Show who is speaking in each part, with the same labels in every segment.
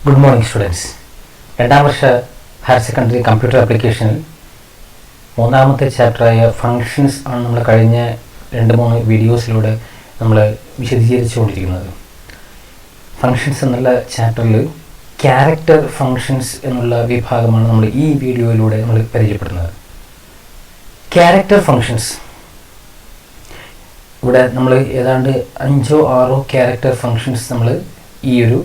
Speaker 1: Good morning students. രണ്ടാം വർഷ higher secondary computer ആപ്ലിക്കേഷനിൽ മൂന്നാമത്തെ ചാപ്റ്ററായ ഫങ്ഷൻസ് ആണ് നമ്മൾ കഴിഞ്ഞ 2-3 വീഡിയോസിലൂടെ നമ്മൾ വിശദീകരിച്ചുകൊണ്ടിരിക്കുന്നത്. ഫങ്ഷൻസ് എന്നുള്ള ചാപ്റ്ററിൽ ക്യാരക്ടർ ഫങ്ഷൻസ് എന്നുള്ള വിഭാഗമാണ് നമ്മൾ ഈ വീഡിയോയിലൂടെ നമ്മൾ പരിചയപ്പെടുന്നത്. ക്യാരക്ടർ ഫങ്ഷൻസ് ഇവിടെ നമ്മൾ ഏതാണ്ട് 5-6 ക്യാരക്ടർ ഫങ്ഷൻസ് നമ്മൾ ഈ ഒരു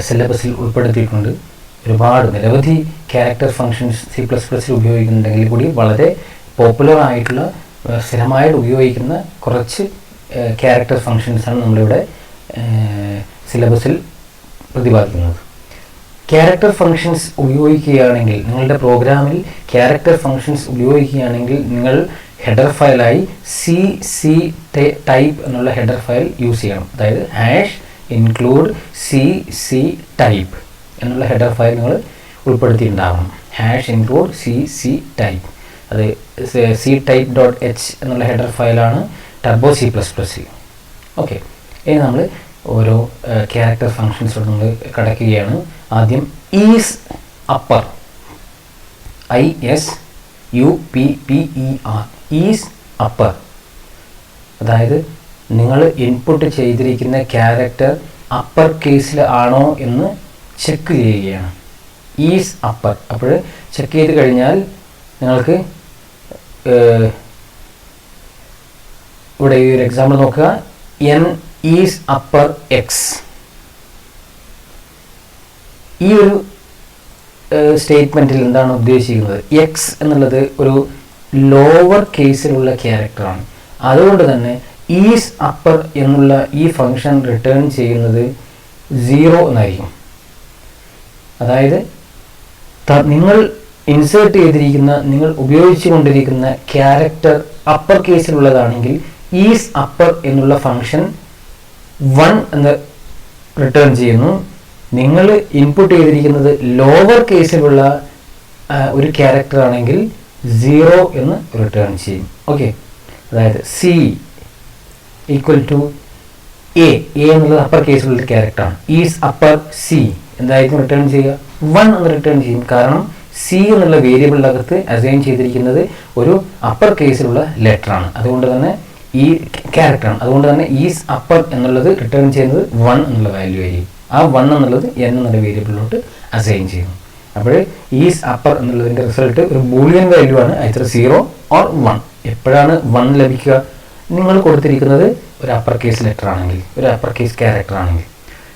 Speaker 1: സിലബസിൽ ഉൾപ്പെടുത്തിയിട്ടുണ്ട്. ഒരുപാട് നിരവധി ക്യാരക്ടർ ഫങ്ഷൻസ് C++ൽ ഉപയോഗിക്കുന്നുണ്ടെങ്കിൽ കൂടി വളരെ പോപ്പുലർ ആയിട്ടുള്ള സ്ഥിരമായിട്ട് ഉപയോഗിക്കുന്ന കുറച്ച് ക്യാരക്ടർ ഫങ്ഷൻസാണ് നമ്മളിവിടെ സിലബസിൽ പ്രതിപാദിക്കുന്നത്. ക്യാരക്ടർ ഫങ്ഷൻസ് ഉപയോഗിക്കുകയാണെങ്കിൽ നിങ്ങളുടെ പ്രോഗ്രാമിൽ ക്യാരക്ടർ ഫങ്ഷൻസ് ഉപയോഗിക്കുകയാണെങ്കിൽ നിങ്ങൾ ഹെഡർ ഫയലായി CC ടൈപ്പ് എന്നുള്ള ഹെഡർ ഫയൽ യൂസ് ചെയ്യണം. അതായത് include CC type എന്നുള്ള ഹെഡർ ഫയൽ നിങ്ങൾ ഉൾപ്പെടുത്തിയിട്ടുണ്ടാവണം. #include CC type അത് ctype.h എന്നുള്ള ഹെഡർ ഫയലാണ് ടർബോ C++ൽ. ഓക്കെ, ഇനി നമ്മൾ ഓരോ ക്യാരക്ടർ ഫങ്ഷൻസോട് നമ്മൾ കടക്കുകയാണ്. ആദ്യം is upper, ISUPPER, is upper. അതായത് നിങ്ങൾ ഇൻപുട്ട് ചെയ്തിരിക്കുന്ന ക്യാരക്ടർ അപ്പർ കേസിൽ ആണോ എന്ന് ചെക്ക് ചെയ്യുകയാണ്. Is upper. അപ്പോൾ ചെക്ക് ചെയ്ത് കഴിഞ്ഞാൽ നിങ്ങൾക്ക് ഇവിടെ ഈ ഒരു എക്സാമ്പിൾ നോക്കുക. N is upper X. ഈ ഒരു സ്റ്റേറ്റ്മെൻറ്റിൽ എന്താണ് ഉദ്ദേശിക്കുന്നത്? X എന്നുള്ളത് ഒരു ലോവർ കേസിലുള്ള ക്യാരക്ടറാണ്. അതുകൊണ്ട് തന്നെ ഈസ് അപ്പർ എന്നുള്ള ഈ ഫംഗ്ഷൻ റിട്ടേൺ ചെയ്യുന്നത് 0 എന്നായിരിക്കും. അതായത് നിങ്ങൾ ഇൻസേർട്ട് ചെയ്തിരിക്കുന്ന, നിങ്ങൾ ഉപയോഗിച്ചു കൊണ്ടിരിക്കുന്ന ക്യാരക്ടർ അപ്പർ കേസിലുള്ളതാണെങ്കിൽ ഈസ് അപ്പർ എന്നുള്ള ഫംഗ്ഷൻ 1 എന്ന് റിട്ടേൺ ചെയ്യുന്നു. നിങ്ങൾ ഇൻപുട്ട് ചെയ്തിരിക്കുന്നത് ലോവർ കേസിലുള്ള ഒരു ക്യാരക്ടർ ആണെങ്കിൽ 0 എന്ന് റിട്ടേൺ ചെയ്യും. ഓക്കെ, അതായത് C ഈക്വൽ ടു A എന്നുള്ളത് അപ്പർ കേസിലുള്ള ക്യാരക്ടറാണ്. ഈസ് അപ്പർ C എന്തായിരിക്കും റിട്ടേൺ ചെയ്യുക? 1 എന്ന് റിട്ടേൺ ചെയ്യും. കാരണം C എന്നുള്ള വേരിയബിളിനകത്ത് അസൈൻ ചെയ്തിരിക്കുന്നത് ഒരു അപ്പർ കേസിലുള്ള ലെറ്ററാണ്. അതുകൊണ്ട് തന്നെ ഈ ക്യാരക്ടറാണ്. അതുകൊണ്ട് തന്നെ ഈസ് അപ്പർ എന്നുള്ളത് റിട്ടേൺ ചെയ്യുന്നത് 1 എന്നുള്ള വാല്യൂ ആയിരിക്കും. ആ 1 എന്നുള്ളത് N എന്നുള്ള വേരിയബിളിലോട്ട് അസൈൻ ചെയ്യുന്നു. അപ്പോൾ ഈസ് അപ്പർ എന്നുള്ളതിൻ്റെ റിസൾട്ട് ഒരു ബൂളിയൻ വാല്യൂ ആണ്, either 0 or 1. എപ്പോഴാണ് 1 ലഭിക്കുക? നിങ്ങൾ കൊടുത്തിരിക്കുന്നത് ഒരു അപ്പർ കേസ് ലെറ്റർ ആണെങ്കിൽ, ഒരു അപ്പർ കേസ് ക്യാരക്ടർ ആണെങ്കിൽ.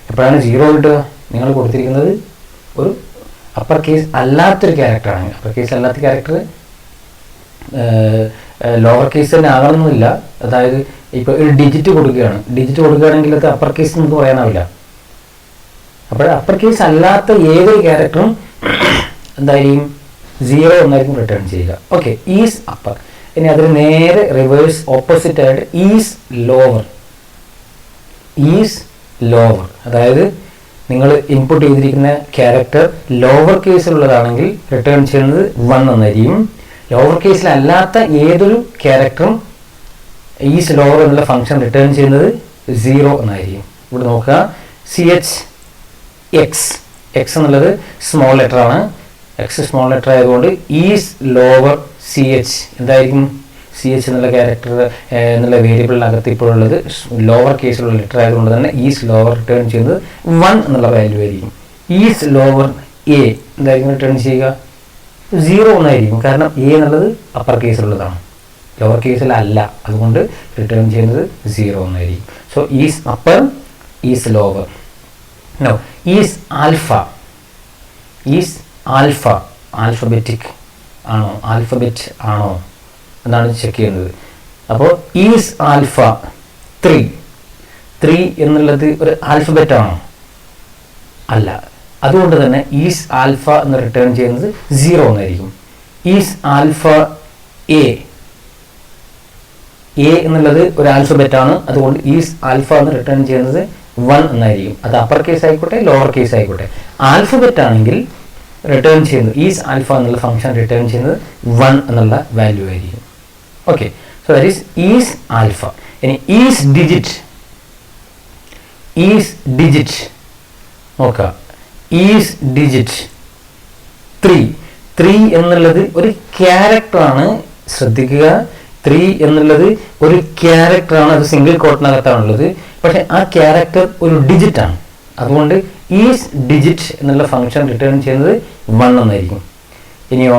Speaker 1: എപ്പോഴാണ് 0 കിട്ടുക? നിങ്ങൾ കൊടുത്തിരിക്കുന്നത് ഒരു അപ്പർ കേസ് അല്ലാത്തൊരു ക്യാരക്ടർ ആണെങ്കിൽ. അപ്പർ കേസ് അല്ലാത്ത ക്യാരക്ടർ ലോവർ കേസ് തന്നെ ആകണമെന്നില്ല. അതായത് ഇപ്പോൾ ഒരു ഡിജിറ്റ് കൊടുക്കുകയാണെങ്കിൽ അത് അപ്പർ കേസ് നമുക്ക് പറയാനാവില്ല. അപ്പോൾ അപ്പർ കേസ് അല്ലാത്ത ഏതൊരു ക്യാരക്ടറും എന്തായിരിക്കും? 0 എന്നായിരിക്കും റിട്ടേൺ ചെയ്യുക. Okay, is upper. ഇനി അതിന് നേരെ റിവേഴ്സ് ഓപ്പോസിറ്റ് ആയിട്ട് ഈസ് ലോവർ. അതായത് നിങ്ങൾ ഇൻപുട്ട് ചെയ്തിരിക്കുന്ന ക്യാരക്ടർ ലോവർ കേസിലുള്ളതാണെങ്കിൽ റിട്ടേൺ ചെയ്യുന്നത് 1 എന്നായിരിക്കും. ലോവർ കേസിലല്ലാത്ത ഏതൊരു ക്യാരക്ടറും ഈസ് ലോവർ എന്നുള്ള ഫംഗ്ഷൻ റിട്ടേൺ ചെയ്യുന്നത് 0 എന്നായിരിക്കും. ഇവിടെ നോക്കുക, CHX എന്നുള്ളത് സ്മോൾ ലെറ്റർ ആണ്. X സ്മോൾ ലെറ്റർ ആയതുകൊണ്ട് ഈസ് ലോവർ CH എന്തായിരിക്കും? CH എന്നുള്ള ക്യാരക്ടർ എന്നുള്ള വേരിയബിളിനകത്ത് ഇപ്പോഴുള്ളത് ലോവർ കേസിലുള്ള ലെറ്റർ ആയതുകൊണ്ട് തന്നെ ഈസ് ലോവർ റിട്ടേൺ ചെയ്യുന്നത് 1 എന്നുള്ള വാല്യൂ ആയിരിക്കും. ഈസ് ലോവർ A എന്തായിരിക്കും റിട്ടേൺ ചെയ്യുക? 0 എന്നായിരിക്കും. കാരണം A എന്നുള്ളത് അപ്പർ കേസിലുള്ളതാണ്, ലോവർ കേസിലല്ല. അതുകൊണ്ട് റിട്ടേൺ ചെയ്യുന്നത് 0 എന്നായിരിക്കും. So is upper, is lower. No, is alpha alphabetic ആണോ, ആൽഫബറ്റ് ആണോ എന്നാണ് ചെക്ക് ചെയ്യുന്നത്. അപ്പോൾ ഈസ് ആൽഫ 3 എന്നുള്ളത് ഒരു ആൽഫബറ്റ് ആണോ? അല്ല. അതുകൊണ്ട് തന്നെ ഈസ് ആൽഫ എന്ന് റിട്ടേൺ ചെയ്യുന്നത് 0 എന്നായിരിക്കും. ഈസ് ആൽഫ A എന്നുള്ളത് ഒരു ആൽഫബറ്റ് ആണ്. അതുകൊണ്ട് ഈസ് ആൽഫ എന്ന് റിട്ടേൺ ചെയ്യുന്നത് 1 എന്നായിരിക്കും. അത് അപ്പർ കേസ് ആയിക്കോട്ടെ, ലോവർ കേസ് ആയിക്കോട്ടെ. ആൽഫബറ്റ് ആണെങ്കിൽ റിട്ടേൺ ചെയ്യുന്നത് ഈസ് ആൽഫ എന്നുള്ള ഫംഗ്ഷൻ റിട്ടേൺ ചെയ്യുന്നത് 1 എന്നുള്ള വാല്യൂ ആയിരിക്കും. Okay, so that is alpha. ഇനി ഈസ് ഡിജിറ്റ് നോക്കുക. Is digit 3. 3 എന്നുള്ളത് ഒരു ക്യാരക്ടറാണ്. ശ്രദ്ധിക്കുക, 3 എന്നുള്ളത് ഒരു ക്യാരക്ടറാണ്. അത് സിംഗിൾ കോട്ടിനകത്താണുള്ളത്. പക്ഷെ ആ ക്യാരക്ടർ ഒരു ഡിജിറ്റ് ആണ്. അതുകൊണ്ട് ഈസ് ഡിജിറ്റ് എന്നുള്ള ഫംഗ്ഷൻ റിട്ടേൺ ചെയ്യുന്നത് 1 എന്നായിരിക്കും. ഇനിയോ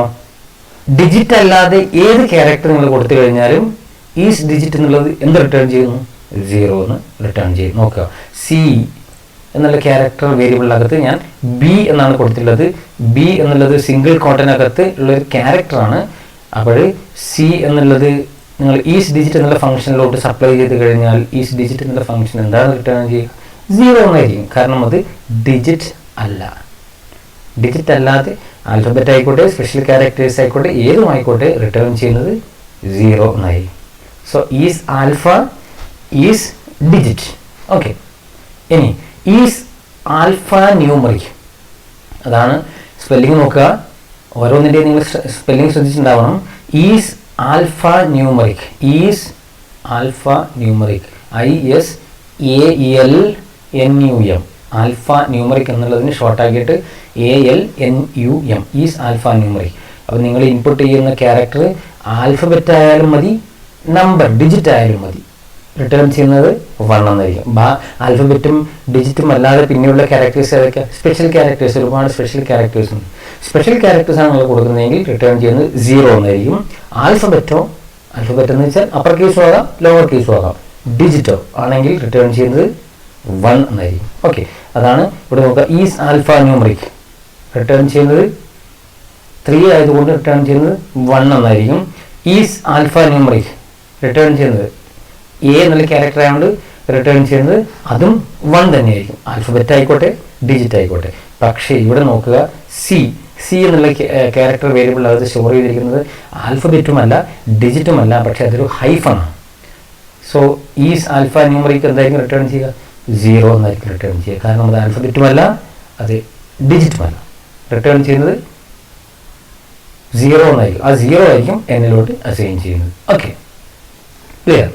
Speaker 1: ഡിജിറ്റ് അല്ലാതെ ഏത് ക്യാരക്ടർ നിങ്ങൾ കൊടുത്തു കഴിഞ്ഞാലും ഈസ് ഡിജിറ്റ് എന്നുള്ളത് എന്ത് റിട്ടേൺ ചെയ്യുന്നു? 0 എന്ന് റിട്ടേൺ ചെയ്യും. നോക്കുക, സി എന്നുള്ള ക്യാരക്ടർ വേരിയബിളിനകത്ത് ഞാൻ ബി എന്നാണ് കൊടുത്തിട്ടുള്ളത്. ബി എന്നുള്ളത് സിംഗിൾ കോട്ടിനകത്ത് ഉള്ളൊരു ക്യാരക്ടറാണ്. അപ്പോൾ സി എന്നുള്ളത് നിങ്ങൾ ഈസ് ഡിജിറ്റ് എന്നുള്ള ഫംഗ്ഷനിലോട്ട് സപ്ലൈ ചെയ്ത് കഴിഞ്ഞാൽ ഈസ് ഡിജിറ്റ് എന്നുള്ള ഫംഗ്ഷൻ എന്താണ് റിട്ടേൺ ചെയ്യുക? 0 എന്നായിരിക്കും. കാരണം അത് ഡിജിറ്റ് അല്ല. ഡിജിറ്റ് അല്ലാതെ ആൽഫബറ്റ് ആയിക്കോട്ടെ, സ്പെഷ്യൽ ക്യാരക്ടേഴ്സ് ആയിക്കോട്ടെ, ഏതുമായിക്കോട്ടെ റിട്ടേൺ ചെയ്യുന്നത് 0 എന്നായിരിക്കും. So is alpha is digit. Okay, ഇനി ഈസ് ആൽഫ ന്യൂമറിക്. അതാണ് സ്പെല്ലിംഗ് നോക്കുക. ഓരോന്നിൻ്റെയും നിങ്ങൾ സ്പെല്ലിംഗ് ശ്രദ്ധിച്ചിട്ടുണ്ടാവണം. Is alpha numeric. Is alpha numeric. ISALNUM. Alpha numeric എന്നുള്ളതിന് ഷോർട്ടാക്കിയിട്ട് ALNUM. Is alpha numeric. അപ്പോൾ നിങ്ങൾ ഇൻപുട്ട് ചെയ്യുന്ന ക്യാരക്ടർ ആൽഫബറ്റ് ആയാലും മതി, നമ്പർ ഡിജിറ്റ് ആയാലും മതി, റിട്ടേൺ ചെയ്യുന്നത് 1 എന്നായിരിക്കും. ആൽഫബറ്റും ഡിജിറ്റും അല്ലാതെ പിന്നെയുള്ള ക്യാരക്ടേഴ്സ് ഏതൊക്കെ? Special characters. ഒരുപാട് സ്പെഷ്യൽ ക്യാരക്ടേഴ്സ് ഉണ്ട്. സ്പെഷ്യൽ ക്യാരക്ടേഴ്സാണ് നിങ്ങൾ കൊടുക്കുന്നതെങ്കിൽ റിട്ടേൺ ചെയ്യുന്നത് 0 എന്നായിരിക്കും. ആൽഫബറ്റ് എന്ന് വെച്ചാൽ അപ്പർ കേസും ആകാം, ലോവർ കേസും ആകാം. ഡിജിറ്റോ ആണെങ്കിൽ റിട്ടേൺ ചെയ്യുന്നത് 1 എന്നായിരിക്കും. ഓക്കെ, അതാണ് ഇവിടെ നോക്കുക. ഈസ് ആൽഫ ന്യൂമറിക് റിട്ടേൺ ചെയ്യുന്നത് 3 ആയതുകൊണ്ട് റിട്ടേൺ ചെയ്യുന്നത് 1 എന്നായിരിക്കും. ഈസ് ആൽഫ ന്യൂമറിക് റിട്ടേൺ ചെയ്യുന്നത് എ എന്നുള്ള ക്യാരക്ടർ ആയതുകൊണ്ട് റിട്ടേൺ ചെയ്യുന്നത് അതും 1 തന്നെയായിരിക്കും. ആൽഫബറ്റ് ആയിക്കോട്ടെ, ഡിജിറ്റ് ആയിക്കോട്ടെ. പക്ഷേ ഇവിടെ നോക്കുക, സി എന്നുള്ള ക്യാരക്ടർ വേരിയബിൾ അത് സ്റ്റോർ ചെയ്തിരിക്കുന്നത് ആൽഫബറ്റുമല്ല, ഡിജിറ്റുമല്ല, പക്ഷെ അതൊരു ഹൈഫണാണ്. സോ ഈസ് ആൽഫ ന്യൂമറിക് എന്തായിരിക്കും റിട്ടേൺ ചെയ്യുക? 0 എന്നായിരിക്കും റിട്ടേൺ ചെയ്യുക. കാരണം അത് ആൽഫബറ്റുമല്ല, അത് ഡിജിറ്റുമല്ല. റിട്ടേൺ ചെയ്യുന്നത് 0 എന്നായിരിക്കും. ആ 0 ആയിരിക്കും എന്നിലോട്ട് അസൈൻ ചെയ്യുന്നത്. Okay, clear?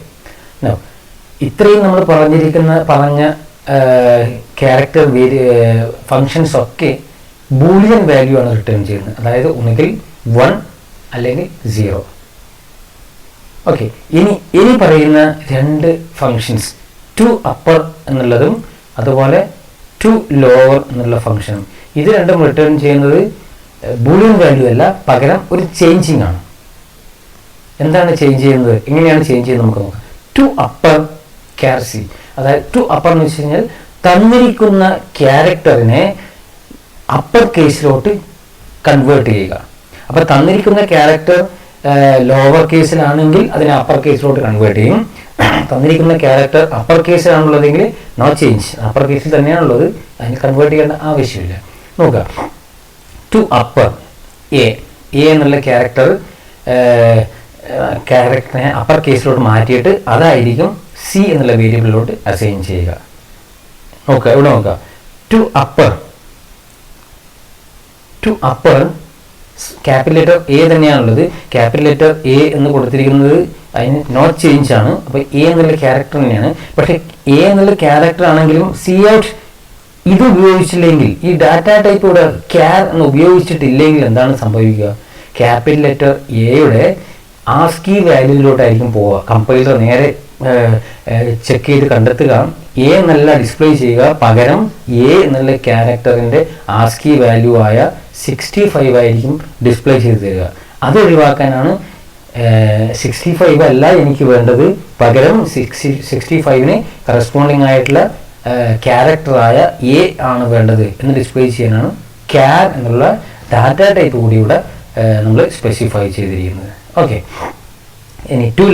Speaker 1: ഇത്രയും നമ്മൾ പറഞ്ഞ ക്യാരക്ടർ ഫങ്ഷൻസ് ഒക്കെ ബൂളിയൻ വാല്യൂ ആണ് റിട്ടേൺ ചെയ്യുന്നത്. അതായത് ഒന്നുകിൽ 1 അല്ലെങ്കിൽ 0. ഓക്കെ, ഇനി പറയുന്ന 2 ഫങ്ഷൻസ്, ടു അപ്പർ എന്നുള്ളതും അതുപോലെ ടു ലോവർ എന്നുള്ള ഫങ്ഷനും, ഇത് രണ്ടും റിട്ടേൺ ചെയ്യുന്നത് ബൂളിയൻ വാല്യൂ അല്ല, പകരം ഒരു ചേഞ്ചിങ് ആണ്. എന്താണ് ചേഞ്ച് ചെയ്യുന്നത്? എങ്ങനെയാണ് ചേഞ്ച് ചെയ്യുന്നത് നമുക്ക് നോക്കാം. ടു അപ്പർ ക്യാർസി, അതായത് ടു അപ്പർ എന്ന് വെച്ച് കഴിഞ്ഞാൽ തന്നിരിക്കുന്ന ക്യാരക്ടറിനെ അപ്പർ കേസിലോട്ട് കൺവേർട്ട് ചെയ്യുക. അപ്പൊ തന്നിരിക്കുന്ന ക്യാരക്ടർ ലോവർ കേസിലാണെങ്കിൽ അതിനെ അപ്പർ കേസിലോട്ട് കൺവേർട്ട് ചെയ്യും. തന്നിരിക്കുന്ന ക്യാരക്ടർ അപ്പർ കേസിലാണുള്ളതെങ്കിൽ നോ ചേഞ്ച്, അപ്പർ കേസിൽ തന്നെയാണുള്ളത്, അതിന് കൺവേർട്ട് ചെയ്യേണ്ട ആവശ്യമില്ല. നോക്കുക, ടു അപ്പർ എ എന്നുള്ള ക്യാരക്ടറിനെ അപ്പർ കേസിലോട്ട് മാറ്റിയിട്ട് അതായിരിക്കും സി എന്നുള്ള വേരിയബിളിലോട്ട് അസൈൻ ചെയ്യുക. നോക്കുക, ഇവിടെ നോക്കുക, to upper capital letter A തന്നെയാണുള്ളത്. ക്യാപിറ്റൽ ലെറ്റർ എ എന്ന് കൊടുത്തിരിക്കുന്നത് അതിന് നോട്ട് ചേഞ്ച് ആണ്. അപ്പോൾ എ എന്നുള്ള ക്യാരക്ടർ തന്നെയാണ്. പക്ഷെ എ എന്നുള്ള ക്യാരക്ടർ ആണെങ്കിലും സി ഔട്ട് ഇത് ഉപയോഗിച്ചില്ലെങ്കിൽ, ഈ ഡാറ്റ ടൈപ്പ് ഇവിടെ ക്യാർ എന്ന് ഉപയോഗിച്ചിട്ടില്ലെങ്കിൽ എന്താണ് സംഭവിക്കുക? ക്യാപിറ്റൽ ലെറ്റർ എയുടെ ആസ്കി വാല്യൂയിലോട്ടായിരിക്കും പോവുക. കമ്പൈലർ നേരെ ചെക്ക് ചെയ്ത് കണ്ടെത്തുക, എ എന്നല്ല ഡിസ്പ്ലേ ചെയ്യുക, പകരം എ എന്നുള്ള ക്യാരക്ടറിൻ്റെ ആസ്കി വാല്യൂ ആയ 65 ആയിരിക്കും ഡിസ്പ്ലേ ചെയ്ത് തരിക. അത് ഒഴിവാക്കാനാണ് 65 അല്ല എനിക്ക് വേണ്ടത്, പകരം 65ന് കറസ്പോണ്ടിങ് ആയിട്ടുള്ള ക്യാരക്ടറായ എ ആണ് വേണ്ടത് എന്ന് ഡിസ്പ്ലേ ചെയ്യാനാണ് ക്യാർ എന്നുള്ള ഡാറ്റ ടൈപ്പ് കൂടി ഇവിടെ നമ്മൾ സ്പെസിഫൈ ചെയ്തിരിക്കുന്നത്. ഓക്കെ, ഇനി ടു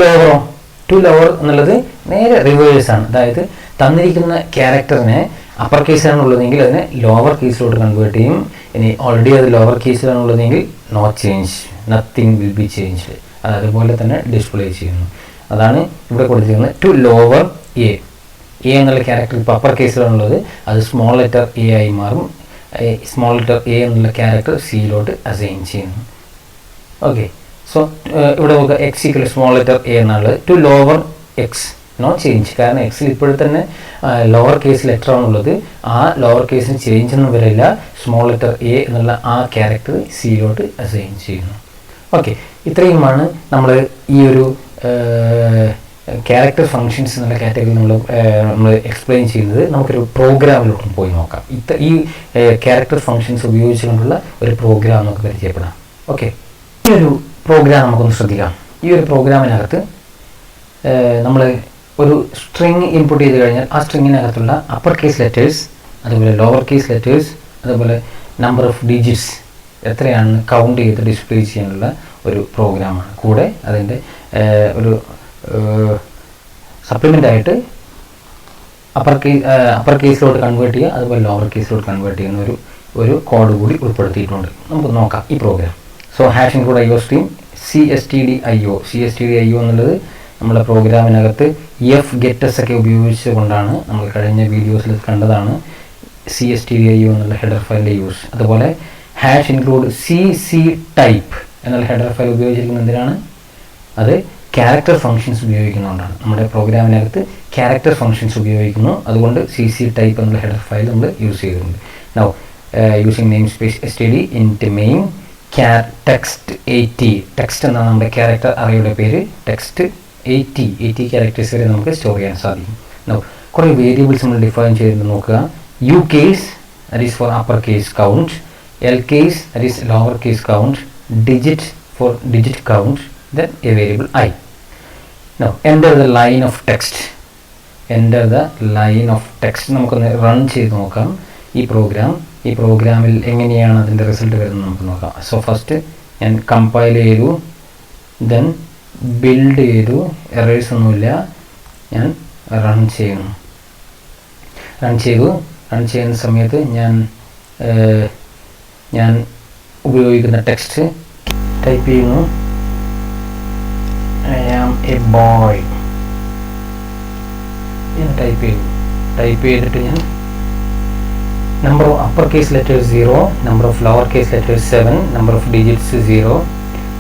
Speaker 1: ലോവർ എന്നുള്ളത് നേരെ റിവേഴ്സ് ആണ്. അതായത് തന്നിരിക്കുന്ന ക്യാരക്ടറിനെ അപ്പർ കേസിലാണുള്ളതെങ്കിൽ അതിനെ ലോവർ കേസിലോട്ട് കൺവേർട്ട് ചെയ്യും. ഇനി ഓൾറെഡി അത് ലോവർ കേസിലാണുള്ളതെങ്കിൽ no change, nothing will be changed, അത് അതുപോലെ തന്നെ ഡിസ്പ്ലേ ചെയ്യുന്നു. അതാണ് ഇവിടെ കൊടുത്തിരിക്കുന്നത്. ടു ലോവർ എ എന്നുള്ള ക്യാരക്ടർ ഇപ്പോൾ അപ്പർ കേസിലാണുള്ളത്, അത് സ്മോൾ ലെറ്റർ എ ആയി മാറും. സ്മോൾ ലെറ്റർ എ എന്നുള്ള ക്യാരക്ടർ സിയിലോട്ട് അസൈൻ ചെയ്യുന്നു. ഓക്കെ, സോ ഇവിടെ നോക്കുക, x equal small letter A എന്നുള്ളത്. To lower x no change. കാരണം എക്സിൽ ഇപ്പോഴും തന്നെ ലോവർ കേസ് ലെറ്റർ ആണുള്ളത്. ആ ലോവർ കേസിന് ചേഞ്ച് ഒന്നും വരില്ല. സ്മോൾ ലെറ്റർ എ എന്നുള്ള ആ ക്യാരക്ടർ സിയിലോട്ട് അസൈൻ ചെയ്യുന്നു. ഓക്കെ, ഇത്രയുമാണ് നമ്മൾ ഈ ഒരു ക്യാരക്ടർ ഫങ്ഷൻസ് എന്നുള്ള കാറ്റഗറി നമ്മൾ എക്സ്പ്ലെയിൻ ചെയ്യുന്നത്. നമുക്കൊരു പ്രോഗ്രാമിലോട്ട് പോയി നോക്കാം. ഈ ക്യാരക്ടർ ഫങ്ഷൻസ് ഉപയോഗിച്ചുകൊണ്ടുള്ള ഒരു പ്രോഗ്രാം നമുക്ക് പരിചയപ്പെടാം. ഓക്കെ, ഈ ഒരു പ്രോഗ്രാം നമുക്കൊന്ന് ശ്രദ്ധിക്കാം. ഈ ഒരു പ്രോഗ്രാമിനകത്ത് നമ്മൾ ഒരു സ്ട്രിങ് ഇൻപുട്ട് ചെയ്ത് കഴിഞ്ഞാൽ ആ സ്ട്രിങ്ങിനകത്തുള്ള അപ്പർ കേസ് ലെറ്റേഴ്സ്, അതുപോലെ ലോവർ കേസ് ലെറ്റേഴ്സ്, അതുപോലെ നമ്പർ ഓഫ് ഡിജിറ്റ്സ് എത്രയാണെന്ന് കൗണ്ട് ചെയ്ത് ഡിസ്പ്ലേ ചെയ്യാനുള്ള ഒരു പ്രോഗ്രാമാണ്. കൂടെ അതിൻ്റെ ഒരു സപ്ലിമെൻ്റ് ആയിട്ട് അപ്പർ കേസിലോട്ട് കൺവേർട്ട് ചെയ്യുക, അതുപോലെ ലോവർ കേസിലോട്ട് കൺവേർട്ട് ചെയ്യുന്ന ഒരു കോഡ് കൂടി ഉൾപ്പെടുത്തിയിട്ടുണ്ട്. നമുക്ക് നോക്കാം ഈ program. So hash include IO stream CSTDIO എന്നുള്ളത് നമ്മുടെ പ്രോഗ്രാമിനകത്ത് ഗെറ്റസ് ഒക്കെ ഉപയോഗിച്ചുകൊണ്ടാണ് നമ്മൾ കഴിഞ്ഞ വീഡിയോസിൽ കണ്ടതാണ് CSTDIO എന്നുള്ള ഹെഡർ ഫയലിൻ്റെ യൂസ്. അതുപോലെ ഹാഷ് ഇൻക്ലൂഡ് CC ടൈപ്പ് എന്നുള്ള ഹെഡർ ഫയൽ ഉപയോഗിച്ചിരിക്കുന്നത് എന്തിനാണ്? അത് ക്യാരക്ടർ ഫങ്ഷൻസ് ഉപയോഗിക്കുന്നതുകൊണ്ടാണ്. നമ്മുടെ പ്രോഗ്രാമിനകത്ത് ക്യാരക്ടർ ഫങ്ഷൻസ് ഉപയോഗിക്കുന്നു, അതുകൊണ്ട് CC ടൈപ്പ് എന്നുള്ള ഹെഡർ ഫയൽ നമ്മൾ യൂസ് ചെയ്തിട്ടുണ്ട്. Now using name space std int main text 80. Text എന്നാണ് നമ്മുടെ ക്യാരക്ടർ അറേയുടെ പേര്. ടെക്സ്റ്റ് 80 ക്യാരക്ടേഴ്സ് വരെ നമുക്ക് സ്റ്റോർ ചെയ്യാൻ സാധിക്കും. നൗ കുറേ വേരിയബിൾസ് നമ്മൾ ഡിഫൈൻ ചെയ്ത് നോക്കുക. U case, that is for upper case count. L case, that is lower case count. Digit for digit count. Then a variable I. Now enter the line of text. നമുക്കൊന്ന് run ചെയ്ത് നോക്കാം ഈ പ്രോഗ്രാമിൽ എങ്ങനെയാണ് അതിൻ്റെ result വരുന്നത് നമുക്ക് നോക്കാം. സോ ഫസ്റ്റ് ഞാൻ കമ്പൈൽ ചെയ്തു, ദെൻ ബിൽഡ് ചെയ്തു, എറേഴ്സ് ഒന്നുമില്ല, ഞാൻ റൺ ചെയ്യുന്ന സമയത്ത് ഞാൻ ഉപയോഗിക്കുന്ന ടെക്സ്റ്റ് ടൈപ്പ് ചെയ്യുന്നു. I am a boy. ഞാൻ ടൈപ്പ് ചെയ്തിട്ട് ഞാൻ number of upper case letters 0, number of lower case letters 7, number of digits 0.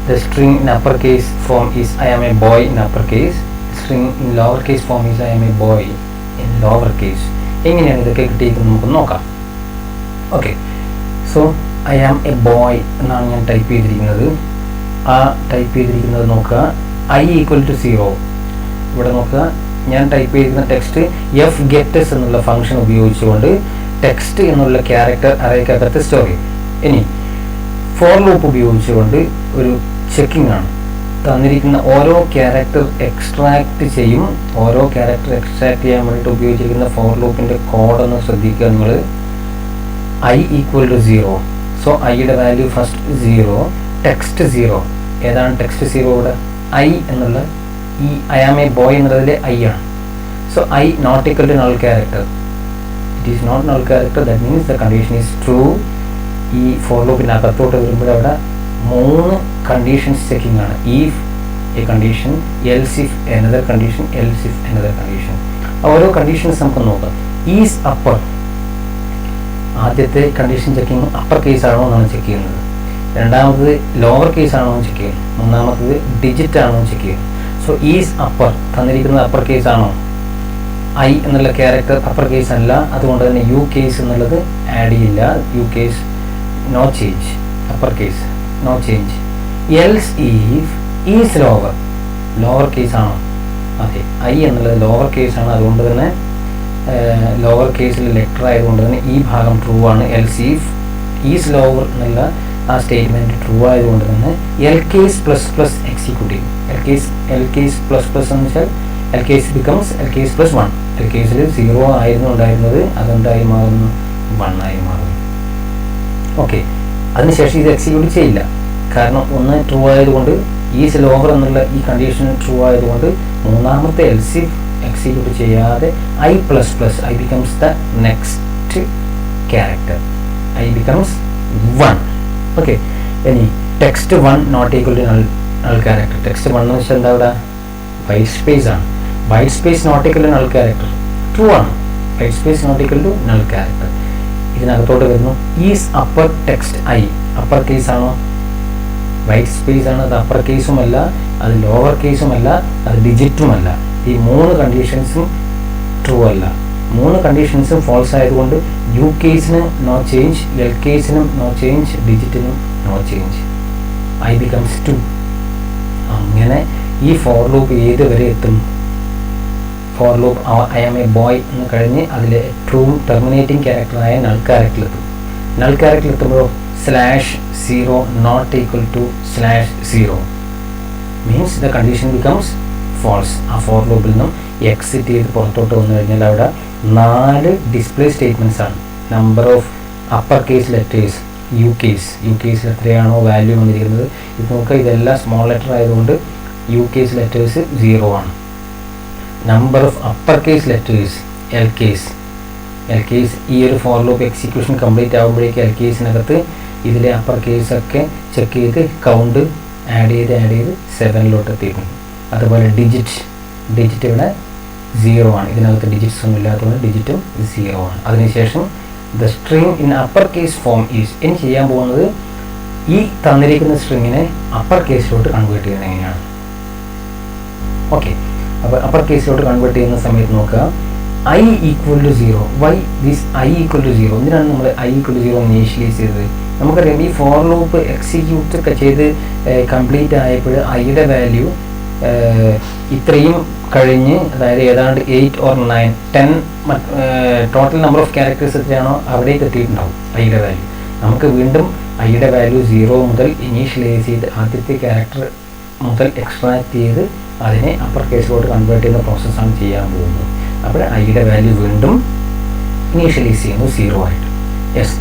Speaker 1: The string in upper case form is I am a boy in upper case. String in lower case form is I am a boy in lower case. എങ്ങനെയാണ് ഇതൊക്കെ കിട്ടിയിരിക്കുന്നത് നമുക്ക് നോക്കാം. Okay, so I am a boy എന്നാണ് ഞാൻ type ചെയ്തിരിക്കുന്നത്. ആ type ചെയ്തിരിക്കുന്നത് നോക്കുക, I equal to 0. ഇവിടെ നോക്കുക, ഞാൻ ടൈപ്പ് ചെയ്തിരുന്ന ടെക്സ്റ്റ് getS എന്നുള്ള ഫംഗ്ഷൻ ഉപയോഗിച്ചുകൊണ്ട് ടെക്സ്റ്റ് എന്നുള്ള ക്യാരക്ടർ അറേക്കകത്ത് സ്റ്റോർ ചെയ്യും. ഇനി ഫോർ ലൂപ്പ് ഉപയോഗിച്ചുകൊണ്ട് ഒരു ചെക്കിംഗ് ആണ്. തന്നിരിക്കുന്ന ഓരോ ക്യാരക്ടർ എക്സ്ട്രാക്ട് ചെയ്യും. ഓരോ ക്യാരക്ടർ എക്സ്ട്രാക്ട് ചെയ്യാൻ വേണ്ടിയിട്ട് ഉപയോഗിച്ചിരിക്കുന്ന ഫോർ ലൂപ്പിൻ്റെ കോഡൊന്ന് ശ്രദ്ധിക്കുക നിങ്ങൾ. I equal to 0. സോ ഐയുടെ വാല്യൂ ഫസ്റ്റ് 0, ടെക്സ്റ്റ് 0. ഏതാണ് ടെക്സ്റ്റ് 0? ഇവിടെ I എന്നുള്ള ഈ I am a boy എന്നുള്ളതിൽ I ആണ്. So I not equal to null character. It is not null character, that means the condition is true. ഈ four ലൂപ്പിന് അകത്തോട്ട് വരുമ്പോൾ അവിടെ 3 കണ്ടീഷൻസ് ചെക്കിംഗ് ആണ്. if a condition, else if another condition, else if another condition. ഓരോ conditions നമുക്ക് നോക്കാം. Is upper, ആദ്യത്തെ കണ്ടീഷൻ ചെക്കിങ് അപ്പർ കേസ് ആണോ എന്നാണ് ചെക്ക് ചെയ്യുന്നത്. രണ്ടാമത്തത് ലോവർ കേസ് ആണോ എന്ന് ചെക്ക് ചെയ്യുന്നു. മൂന്നാമത്തത് ഡിജിറ്റ് ആണോ എന്ന് ചെക്ക് ചെയ്യുന്നു. സോ ഈസ് അപ്പർ തന്നിരിക്കുന്നത് അപ്പർ കേസ് ആണോ? I എന്നുള്ള ക്യാരക്ടർ അപ്പർ കേസ് അല്ല, അതുകൊണ്ട് തന്നെ U കേസ് എന്നുള്ളത് ആഡ് ചെയ്യില്ല. U case no change, upper case no change. Else if is lower case ആണോ? അതെ, I എന്നുള്ളത് ലോവർ കേസ് ആണ്, അതുകൊണ്ട് തന്നെ ലോവർ കേസിൽ ലെറ്റർ ആയതുകൊണ്ട് തന്നെ ഈ ഭാഗം ട്രൂ ആണ്. എൽസ് ഈഫ് ഈസ് ലോവർ എന്നുള്ള ആ സ്റ്റേറ്റ്മെൻറ്റ് ട്രൂ ആയതുകൊണ്ട് തന്നെ L case plus plus execute ചെയ്യും. എൽ കേസ് പ്ലസ് പ്ലസ് എന്ന് വെച്ചാൽ L case becomes L case plus 1. L കേസിൽ 0 ആയിരുന്നു ഉണ്ടായിരുന്നത്, അതെന്തായി മാറുന്നു? 1 ആയി മാറുന്നു. ഓക്കെ, അതിനുശേഷം ഇത് എക്സിക്യൂട്ട് ചെയ്യില്ല. കാരണം ഒന്ന് ട്രൂ ആയതുകൊണ്ട്, ഈസ് ലോവർ എന്നുള്ള ഈ കണ്ടീഷൻ ട്രൂ ആയതുകൊണ്ട് മൂന്നാമത്തെ എൽസ് എക്സിക്യൂട്ട് ചെയ്യാതെ I plus plus I becomes the next character. I becomes 1. Okay, ഇനി text 1 not equal to null character. ടെക്സ്റ്റ് 1 എന്ന് വെച്ചാൽ എന്താ? ഇവിടെ വൈറ്റ് സ്പേസ് ആണ്. White space not equal to null character true ആണ്. White space not equal to null character. ഇതിനകത്തോട്ട് വരുന്നു is upper text I. Upper case ആണോ? വൈറ്റ് സ്പേസ് ആണ്. അത് അപ്പർ കേസുമല്ല, അത് ലോവർ കേസുമല്ല, അത് ഡിജിറ്റുമല്ല. ഈ 3 കണ്ടീഷൻസും ട്രൂ അല്ല. 3 കണ്ടീഷൻസും ഫോൾസ് ആയതുകൊണ്ട് യു കേസിന് നോ ചേഞ്ച്, എൽ കേസിനും നോ ചേഞ്ച്, ഡിജിറ്റിനും നോ ചേഞ്ച്. I becomes 2. അങ്ങനെ ഈ ഫോർ ലൂപ്പ് ഏത് വരെ എത്തും? For loop I am a boy എന്ന് കഴിഞ്ഞ് അതിൽ ഏറ്റവും ടെർമിനേറ്റിംഗ് ക്യാരക്ടറായ നൾ ക്യാരക്ടറിലെത്തും. നൾ ക്യാരക്ടറിലെത്തുമ്പോഴോ /0 not equal to /0 means the condition becomes false. ആ ഫോർ ലൂപ്പിൽ നിന്നും എക്സിറ്റ് ചെയ്ത് പുറത്തോട്ട് വന്നു കഴിഞ്ഞാൽ അവിടെ 4 ഡിസ്പ്ലേ സ്റ്റേറ്റ്മെൻറ്റ്സ് ആണ്. Number of upper case letters U കേസിൽ എത്രയാണോ വാല്യൂ വന്നിരിക്കുന്നത്, ഇത് നോക്കുക, ഇതെല്ലാം സ്മോൾ ലെറ്റർ ആയതുകൊണ്ട് യു കേസ് ലെറ്റേഴ്സ് 0 ആണ്. Number of upper case letters L case ഈ ഒരു ഫോർ ലൂപ്പ് എക്സിക്യൂഷൻ കംപ്ലീറ്റ് ആകുമ്പോഴേക്കും എൽ കേസിനകത്ത് ഇതിലെ അപ്പർ കേസൊക്കെ ചെക്ക് ചെയ്ത് കൗണ്ട് ആഡ് ചെയ്ത് 7 എത്തിയിട്ടുണ്ട്. അതുപോലെ ഡിജിറ്റ് ഇവിടെ 0 ആണ്. ഇതിനകത്ത് ഡിജിറ്റ്സ് ഒന്നും ഇല്ലാത്തതുകൊണ്ട് ഡിജിറ്റും 0 ആണ്. അതിനുശേഷം the string in upper case form is, ഇനി ചെയ്യാൻ പോകുന്നത് ഈ തന്നിരിക്കുന്ന സ്ട്രിങ്ങിനെ അപ്പർ കേസിലോട്ട് കൺവേർട്ട് ചെയ്യുന്നത് എങ്ങനെയാണ്. ഓക്കെ, അപ്പോൾ അപ്പർ കേസിലോട്ട് കൺവേർട്ട് ചെയ്യുന്ന സമയത്ത് നോക്കുക, i = 0. Why this i = 0? എന്തിനാണ് നമ്മൾ i = 0 ഇനീഷ്യലൈസ് ചെയ്തത്? നമുക്കറിയാം ഈ ഫോർ ലൂപ്പ് എക്സിക്യൂട്ട് ഒക്കെ ചെയ്ത് കംപ്ലീറ്റ് ആയപ്പോൾ ഐയുടെ വാല്യൂ ഇത്രയും കഴിഞ്ഞ്, അതായത് ഏതാണ്ട് 8 or 9 10 total number of characters എത്രയാണോ അവിടേക്ക് എത്തിയിട്ടുണ്ടാവും ഐയുടെ വാല്യൂ. നമുക്ക് വീണ്ടും ഐയുടെ വാല്യൂ 0 മുതൽ ഇനീഷ്യലൈസ് ചെയ്ത് ആദ്യത്തെ ക്യാരക്ടർ മുതൽ എക്സ്ട്രാക്ട് ചെയ്ത് അതിനെ അപ്പർ കേസിലോട്ട് കൺവേർട്ട് ചെയ്യുന്ന പ്രോസസ്സാണ് ചെയ്യാൻ പോകുന്നത്. അപ്പോൾ ഐയുടെ വാല്യൂ വീണ്ടും ഇനീഷ്യലൈസ് ചെയ്യുന്നു 0 ആയിട്ട്. Yes,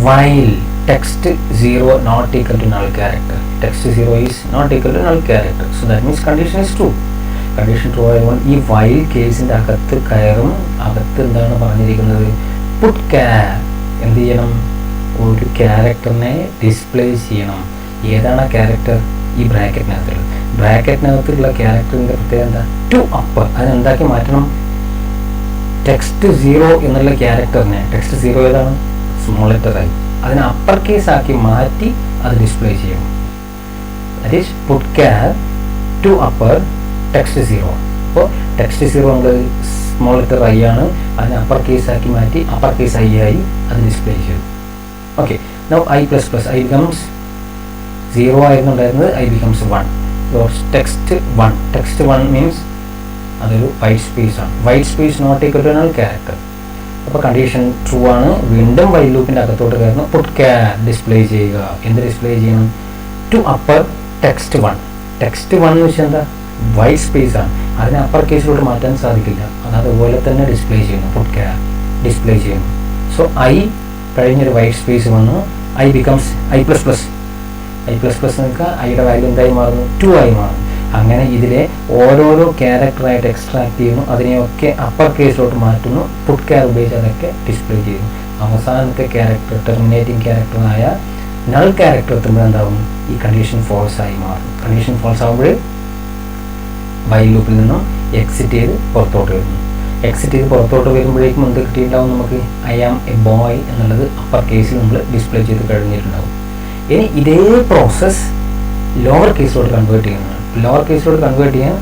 Speaker 1: while text 0 not equal to null character. Text 0 is not equal to null character. So that means condition is true. Condition true ആയതുകൊണ്ട് ഈ വൈൽ കേസിൻ്റെ അകത്ത് കയറും. അകത്ത് എന്താണ് പറഞ്ഞിരിക്കുന്നത്? പുട്ട് char എന്ത് ചെയ്യണം? ഒരു ക്യാരക്ടറിനെ ഡിസ്പ്ലേ ചെയ്യണം. ഏതാണ് ആ ക്യാരക്ടർ? ഈ ബ്രാക്കറ്റിനകത്തുള്ള ക്യാരക്ടറിൻ്റെ പ്രത്യേകത എന്താ? To upper. അതിനെന്താക്കി മാറ്റണം? ടെക്സ്റ്റ് 0 എന്നുള്ള ക്യാരക്ടറിനെ, ടെക്സ്റ്റ് 0 ഏതാണ്? സ്മോൾ ലെറ്ററായി, അതിനെ അപ്പർ കേസ് ആക്കി മാറ്റി അത് ഡിസ്പ്ലേ ചെയ്യണം. That is put char to upper text 0. അപ്പോൾ ടെക്സ്റ്റ് 0 നമ്മൾ സ്മോൾ ലെറ്റർ ഐ ആണ്, അതിനെ അപ്പർ കേസ് ആക്കി മാറ്റി അപ്പർ കേസ് ഐ ആയി അത് ഡിസ്പ്ലേ ചെയ്തു. Okay, now i++, i becomes 0 ആയിരുന്നുണ്ടായിരുന്നത്, i becomes 1. ടെക്സ്റ്റ് 1 മീൻസ് അതൊരു വൈറ്റ് സ്പേസ് ആണ്. White space not equal to null character. അപ്പോൾ കണ്ടീഷൻ ട്രൂ ആണ്. വീണ്ടും വൈൽ ലൂപ്പിൻ്റെ അകത്തോട്ട് കയറുന്നു. പുട്ട് char ഡിസ്പ്ലേ ചെയ്യുക. എന്ത് ഡിസ്പ്ലേ ചെയ്യണം? To upper text 1. ടെക്സ്റ്റ് 1 എന്ന് വെച്ചാൽ എന്താ? വൈറ്റ് സ്പേസ് ആണ്. അതിനെ അപ്പർ കേസിലോട്ട് മാറ്റാൻ സാധിക്കില്ല. അത് അതുപോലെ തന്നെ ഡിസ്പ്ലേ ചെയ്യുന്നു. പുട്ട് char ഡിസ്പ്ലേ ചെയ്യുന്നു. സോ ഐ കഴിഞ്ഞൊരു വൈറ്റ് സ്പേസ് വന്നു. i becomes i++. നിൽക്കുക, ഐയുടെ വാല്യൂ എന്തായി മാറുന്നു? 2 ആയി മാറുന്നു. അങ്ങനെ ഇതിലെ ഓരോരോ ക്യാരക്ടറായിട്ട് എക്സ്ട്രാക്ട് ചെയ്യുന്നു, അതിനെയൊക്കെ അപ്പർ കേസിലോട്ട് മാറ്റുന്നു. പുട്ട് char ഉപയോഗിച്ച് അതൊക്കെ ഡിസ്പ്ലേ ചെയ്യുന്നു. അവസാനത്തെ ക്യാരക്ടർ, ടെർമിനേറ്റിംഗ് ക്യാരക്ടറായ നൾ ക്യാരക്ടർ എത്തുമ്പോൾ എന്താവും? ഈ കണ്ടീഷൻ ഫോൾസ് ആയി മാറും. കണ്ടീഷൻ ഫോൾസ് ആകുമ്പോൾ വൈൽ ലൂപ്പിൽ നിന്നും എക്സിറ്റ് ചെയ്ത് പുറത്തോട്ട് വരുമ്പോഴേക്കും എന്ത് കിട്ടിയിട്ടുണ്ടാവും? നമുക്ക് ഐ ആം എ ബോയ് എന്നുള്ളത് അപ്പർ കേസിൽ നമ്മൾ ഡിസ്പ്ലേ ചെയ്ത് കഴിഞ്ഞിട്ടുണ്ടാവും. ഇനി ഇതേ പ്രോസസ്സ് ലോവർ കേസിലോട്ട് കൺവേർട്ട് ചെയ്യുന്നതാണ്. ലോവർ കേസിലോട്ട് കൺവേർട്ട് ചെയ്യാൻ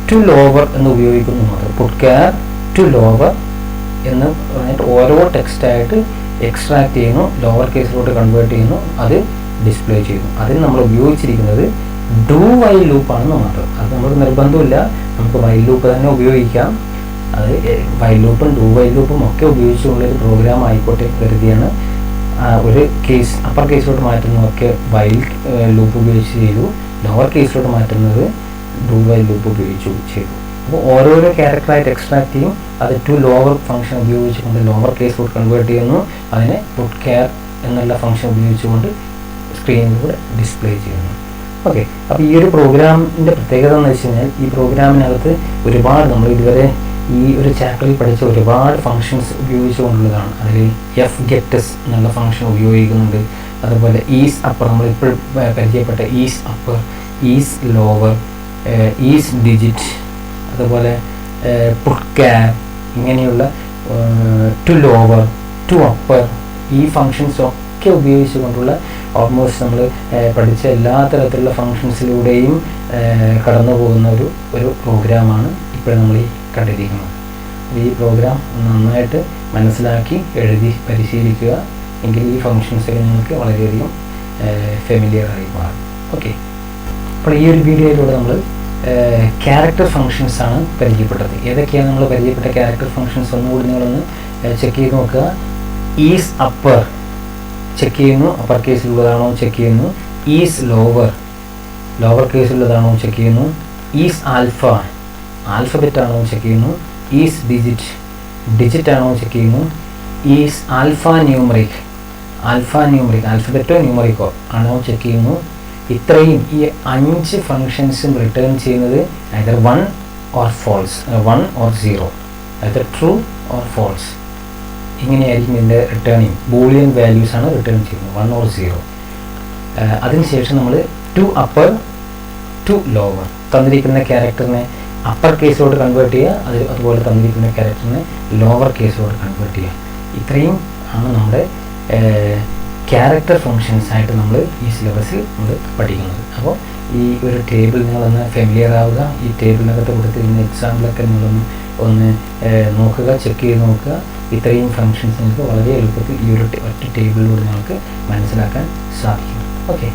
Speaker 1: ടു ലോവർ എന്ന് ഉപയോഗിക്കുന്നു മാത്രം. പുട്ട് char ടു ലോവർ എന്ന് പറഞ്ഞിട്ട് ഓരോ ടെക്സ്റ്റായിട്ട് എക്സ്ട്രാക്ട് ചെയ്യുന്നു, ലോവർ കേസിലോട്ട് കൺവേർട്ട് ചെയ്യുന്നു, അത് ഡിസ്പ്ലേ ചെയ്യുന്നു. അതിന് നമ്മൾ ഉപയോഗിച്ചിരിക്കുന്നത് ഡു വൈൽ ലൂപ്പാണെന്ന് മാത്രം. അത് നമുക്ക് നിർബന്ധമില്ല, നമുക്ക് വൈൽ ലൂപ്പ് തന്നെ ഉപയോഗിക്കാം. അത് വൈൽ ലൂപ്പും ഡു വൈൽ ലൂപ്പും ഒക്കെ ഉപയോഗിച്ചുള്ളൊരു പ്രോഗ്രാം ആയിക്കോട്ടെ കരുതിയാണ് ഒരു കേസ് അപ്പർ കേസിലോട്ട് മാറ്റുന്നതൊക്കെ വൈൽ ലൂപ്പ് ഉപയോഗിച്ച് ചെയ്തു, ലോവർ കേസിലോട്ട് മാറ്റുന്നത് ഡു വൈൽ ലൂപ്പ് ഉപയോഗിച്ച് ചെയ്തു. അപ്പോൾ ഓരോരോ ക്യാരക്ടറായിട്ട് എക്സ്ട്രാക്ട് ചെയ്യും, അത് ടു ലോവർ ഫംഗ്ഷൻ ഉപയോഗിച്ചുകൊണ്ട് ലോവർ കേസിലോട്ട് കൺവേർട്ട് ചെയ്യുന്നു, അതിനെ പുട്ട് char എന്നുള്ള ഫംഗ്ഷൻ ഉപയോഗിച്ചുകൊണ്ട് സ്ക്രീനിലൂടെ ഡിസ്പ്ലേ ചെയ്യുന്നു. ഓക്കെ, അപ്പോൾ ഈ ഒരു പ്രോഗ്രാമിൻ്റെ പ്രത്യേകത എന്ന് വെച്ച് കഴിഞ്ഞാൽ ഈ പ്രോഗ്രാമിനകത്ത് ഒരുപാട് നമ്മൾ ഇതുവരെ ഈ ഒരു ചാപ്റ്ററിൽ പഠിച്ച ഒരുപാട് ഫങ്ഷൻസ് ഉപയോഗിച്ചുകൊണ്ടുള്ളതാണ്. അതിൽ fgets എന്നുള്ള ഫംഗ്ഷൻ ഉപയോഗിക്കുന്നുണ്ട്. അതുപോലെ ഈസ് അപ്പർ, നമ്മളിപ്പോൾ പരിചയപ്പെട്ട is upper, is lower, is digit, അതുപോലെ പുട്ട് char, ഇങ്ങനെയുള്ള ടു ലോവർ, ടു അപ്പർ, ഈ ഫങ്ഷൻസ് ഒക്കെ ഉപയോഗിച്ചുകൊണ്ടുള്ള ഓൾമോസ്റ്റ് നമ്മൾ പഠിച്ച എല്ലാ തരത്തിലുള്ള ഫങ്ഷൻസിലൂടെയും കടന്നു പോകുന്ന ഒരു പ്രോഗ്രാമാണ് ഈ ഇപ്പോൾ നമ്മൾ ഈ കണ്ടിരിക്കുന്നത്. ഈ പ്രോഗ്രാം നന്നായിട്ട് മനസ്സിലാക്കി എഴുതി പരിശീലിക്കുക, എങ്കിൽ ഈ ഫങ്ഷൻസൊക്കെ നിങ്ങൾക്ക് വളരെയധികം ഫെമിലിയർ ആയി മാറും. ഓക്കെ, അപ്പോൾ ഈ ഒരു വീഡിയോയിലൂടെ നമ്മൾ ക്യാരക്ടർ ഫങ്ഷൻസ് ആണ് പരിചയപ്പെട്ടത്. ഏതൊക്കെയാണ് നമ്മൾ പരിചയപ്പെട്ട ക്യാരക്ടർ ഫങ്ഷൻസ് ഒന്നുകൂടി നിങ്ങളൊന്ന് ചെക്ക് ചെയ്ത് നോക്കുക. ഈസ് അപ്പർ ചെക്ക് ചെയ്യുന്നു, അപ്പർ കേസിലുള്ളതാണോ ചെക്ക് ചെയ്യുന്നു. ഈസ് ലോവർ കേസിലുള്ളതാണോ ചെക്ക് ചെയ്യുന്നു. ഈസ് ആൽഫബറ്റ് ആണോ ചെക്ക് ചെയ്യുന്നു. ഈസ് ഡിജിറ്റ് ആണോ ചെക്ക് ചെയ്യുന്നു. ഈസ് ന്യൂമറിക് ആൽഫബറ്റോ ന്യൂമറിക്കോ ആണോ ചെക്ക് ചെയ്യുന്നു. ഇത്രയും ഈ 5 ഫങ്ഷൻസും റിട്ടേൺ ചെയ്യുന്നത് either 1 or false, 1 or 0, either true or false. ഇങ്ങനെയായിരിക്കും ഇതിൻ്റെ റിട്ടേണിങ്. ബൂളിയൻ വാല്യൂസ് ആണ് റിട്ടേൺ ചെയ്യുന്നത്, 1 or 0. അതിനുശേഷം നമ്മൾ ടു അപ്പർ ടു ലോവർ, തന്നിരിക്കുന്ന ക്യാരക്ടറിനെ അപ്പർ കേസിലോട്ട് കൺവേർട്ട് ചെയ്യുക, അതുപോലെ തന്നിരിക്കുന്ന ക്യാരക്ടറിനെ ലോവർ കേസിലോട്ട് കൺവേർട്ട് ചെയ്യുക. ഇത്രയും ആണ് നമ്മുടെ ക്യാരക്ടർ ഫങ്ഷൻസ് ആയിട്ട് നമ്മൾ ഈ സിലബസിൽ നമ്മൾ പഠിക്കുന്നത്. അപ്പോൾ ഈ ഒരു ടേബിൾ നിങ്ങളൊന്ന് ഫെമിലിയർ ആവുക. ഈ ടേബിളിനകത്ത് കൊടുത്തിരുന്ന എക്സാമ്പിളൊക്കെ നിങ്ങളൊന്ന് നോക്കുക, ചെക്ക് ചെയ്ത് നോക്കുക. ഇത്രയും ഫങ്ഷൻസ് നിങ്ങൾക്ക് വളരെ എളുപ്പത്തിൽ ഈ ഒരു ഒറ്റ ടേബിളിലൂടെ നിങ്ങൾക്ക് മനസ്സിലാക്കാൻ സാധിക്കും. ഓക്കെ.